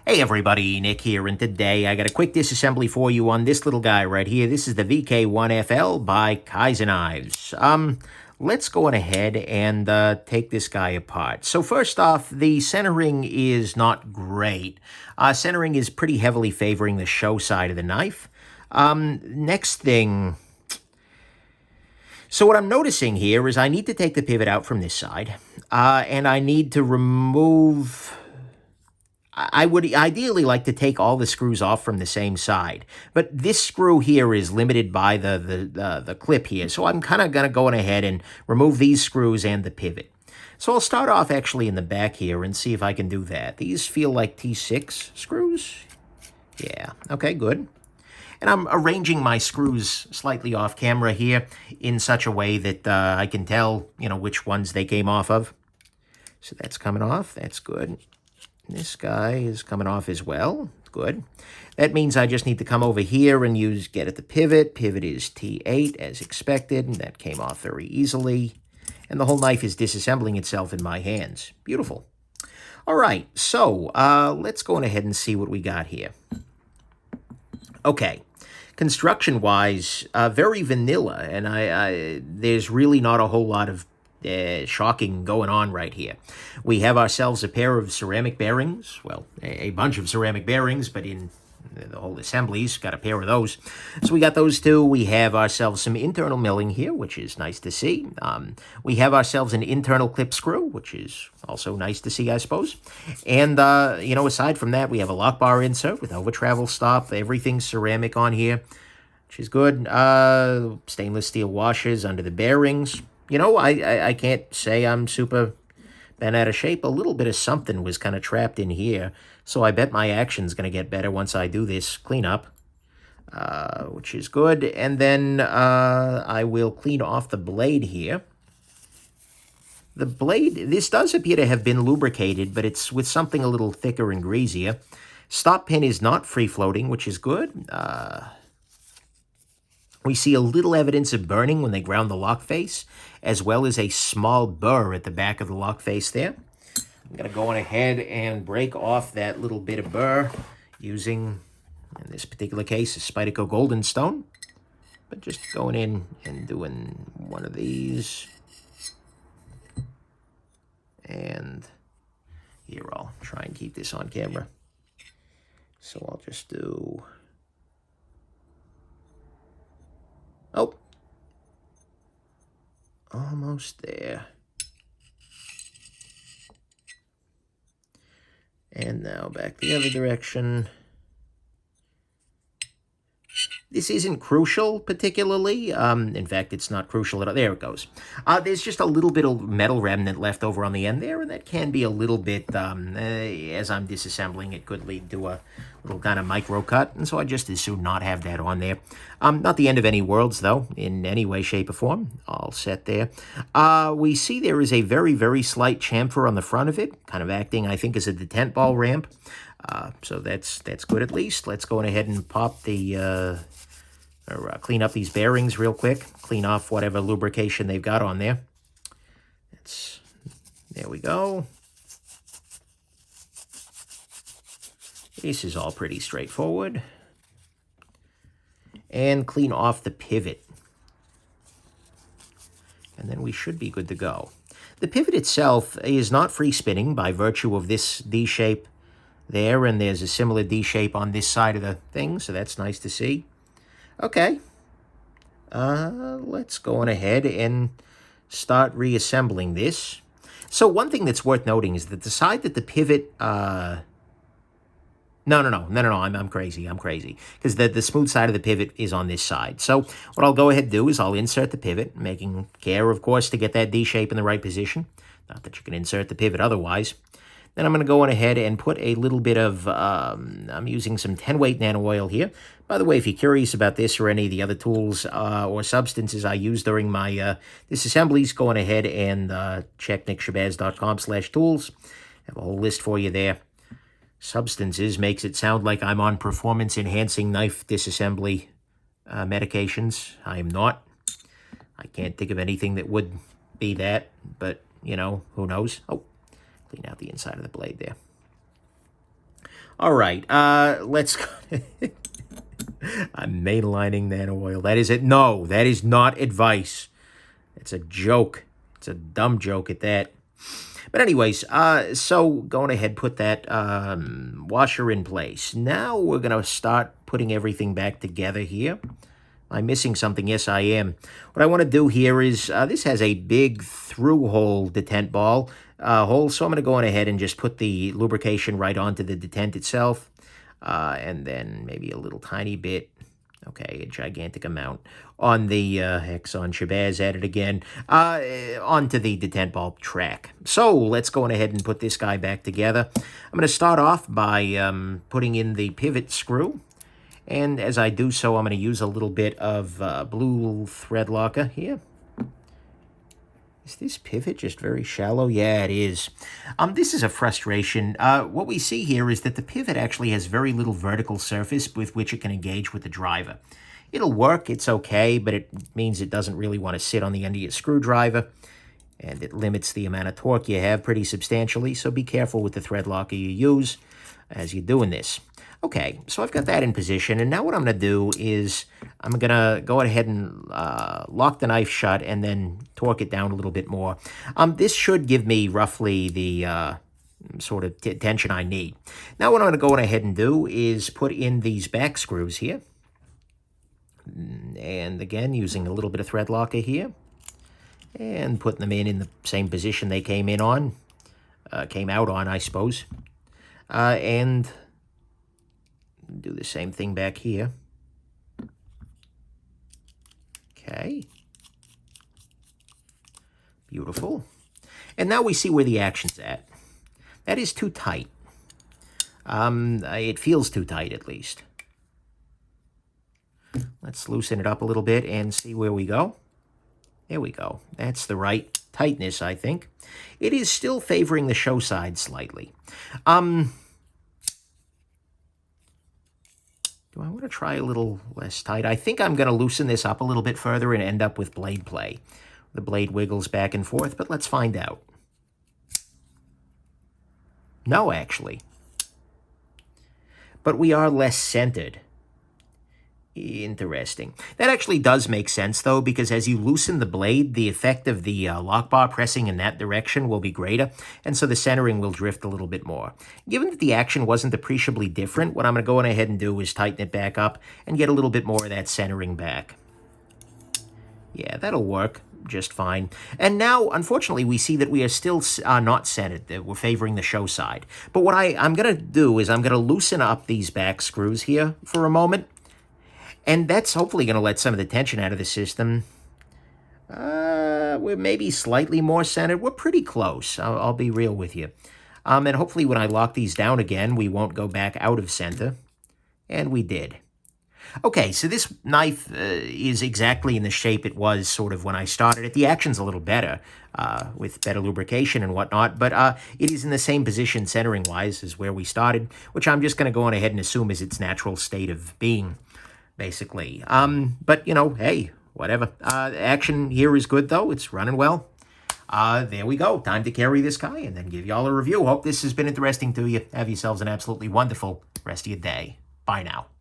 Hey everybody, Nick here, and today I got a quick disassembly for you on this little guy right here. This is the VK1-FL by Kizer Knives. Let's go on ahead and take this guy apart. So first off, the centering is not great. Centering is pretty heavily favoring the show side of the knife. Next thing... So what I'm noticing here is I need to take the pivot out from this side, and I need to remove... I would ideally like to take all the screws off from the same side, but this screw here is limited by the clip here, so I'm kind of going to go ahead and remove these screws and the pivot. So I'll start off actually in the back here and see if I can do that. These feel like T6 screws. Yeah, okay, good. And I'm arranging my screws slightly off camera here in such a way that I can tell, which ones they came off of. So that's coming off. That's good. This guy is coming off as well. Good. That means I just need to come over here and get at the pivot. Pivot is T8 as expected, and that came off very easily. And the whole knife is disassembling itself in my hands. Beautiful. All right, so let's go on ahead and see what we got here. Okay. Construction-wise, very vanilla, and there's really not a whole lot of shocking going on right here. We have ourselves a pair of ceramic bearings. Well, a bunch of ceramic bearings, but in the whole assembly's got a pair of those. So we got those two. We have ourselves some internal milling here, which is nice to see. We have ourselves an internal clip screw, which is also nice to see, I suppose. And, aside from that, we have a lock bar insert with over travel stop. Everything's ceramic on here, which is good. Stainless steel washers under the bearings. I can't say I'm super bent out of shape. A little bit of something was kind of trapped in here, so I bet my action's going to get better once I do this cleanup, which is good. And then I will clean off the blade here. The blade, this does appear to have been lubricated, but it's with something a little thicker and greasier. Stop pin is not free-floating, which is good. We see a little evidence of burning when they ground the lock face, as well as a small burr at the back of the lock face there. I'm going to go on ahead and break off that little bit of burr using, in this particular case, a Spyderco Golden Stone. But just going in and doing one of these. And here, I'll try and keep this on camera. So I'll just do... Oh, almost there. And now back the other direction. This isn't crucial particularly. In fact, it's not crucial at all. There it goes. There's just a little bit of metal remnant left over on the end there, and that can be a little bit, as I'm disassembling, it could lead to a little kind of micro cut, and so I just as soon not have that on there. Not the end of any worlds, though, in any way, shape, or form. All set there. We see there is a very, very slight chamfer on the front of it, kind of acting, I think, as a detent ball ramp. So that's good at least. Let's go ahead and pop the... clean up these bearings real quick. Clean off whatever lubrication they've got on there. There we go. This is all pretty straightforward. And clean off the pivot. And then we should be good to go. The pivot itself is not free spinning by virtue of this D shape there, and there's a similar D shape on this side of the thing, so that's nice to see. Okay, let's go on ahead and start reassembling this. So one thing that's worth noting is that the side that the pivot, no, I'm crazy, because the smooth side of the pivot is on this side. So what I'll go ahead and do is I'll insert the pivot, making care, of course, to get that D shape in the right position. Not that you can insert the pivot otherwise. Then I'm going to go on ahead and put a little bit of, I'm using some 10 Weight Nano Oil here. By the way, if you're curious about this or any of the other tools or substances I use during my disassemblies, go on ahead and check nickshabazz.com/tools. I have a whole list for you there. Substances makes it sound like I'm on performance-enhancing knife disassembly medications. I am not. I can't think of anything that would be that, but, who knows? Oh. Clean out the inside of the blade there. All right, let's... I'm mainlining nano oil. That is it. No, that is not advice. It's a joke. It's a dumb joke at that. But anyways, so going ahead, put that washer in place. Now we're going to start putting everything back together here. I'm missing something. Yes, I am. What I want to do here is, this has a big through-hole detent ball hole, so I'm going to go on ahead and just put the lubrication right onto the detent itself, and then maybe a little tiny bit, okay, a gigantic amount, on the Exxon Shabazz at it again, onto the detent ball track. So let's go on ahead and put this guy back together. I'm going to start off by putting in the pivot screw. And as I do so, I'm going to use a little bit of blue thread locker here. Is this pivot just very shallow? Yeah, it is. This is a frustration. What we see here is that the pivot actually has very little vertical surface with which it can engage with the driver. It'll work, it's okay, but it means it doesn't really want to sit on the end of your screwdriver, and it limits the amount of torque you have pretty substantially, so be careful with the thread locker you use as you're doing this. Okay, so I've got that in position, and now what I'm going to do is I'm going to go ahead and lock the knife shut and then torque it down a little bit more. This should give me roughly the sort of tension I need. Now what I'm going to go ahead and do is put in these back screws here. And again, using a little bit of thread locker here. And putting them in the same position they came out on, I suppose. And do the same thing back here. Okay. Beautiful. And now we see where the action's at. That is too tight. It feels too tight, at least. Let's loosen it up a little bit and see where we go. There we go. That's the right tightness, I think. It is still favoring the show side slightly. Do I want to try a little less tight? I think I'm going to loosen this up a little bit further and end up with blade play. The blade wiggles back and forth, but let's find out. No, actually. But we are less centered. Interesting. That actually does make sense, though, because as you loosen the blade, the effect of the lock bar pressing in that direction will be greater, and so the centering will drift a little bit more. Given that the action wasn't appreciably different, what I'm going to go ahead and do is tighten it back up and get a little bit more of that centering back. Yeah, that'll work just fine. And now, unfortunately, we see that we are still not centered, that we're favoring the show side. But what I'm going to do is I'm going to loosen up these back screws here for a moment. And that's hopefully going to let some of the tension out of the system. We're maybe slightly more centered. We're pretty close, I'll be real with you. And hopefully when I lock these down again, we won't go back out of center. And we did. Okay, so this knife is exactly in the shape it was sort of when I started it. The action's a little better, with better lubrication and whatnot, but it is in the same position centering-wise as where we started, which I'm just going to go on ahead and assume is its natural state of being, basically. But, you know, hey, whatever. Action here is good, though. It's running well. There we go. Time to carry this guy and then give y'all a review. Hope this has been interesting to you. Have yourselves an absolutely wonderful rest of your day. Bye now.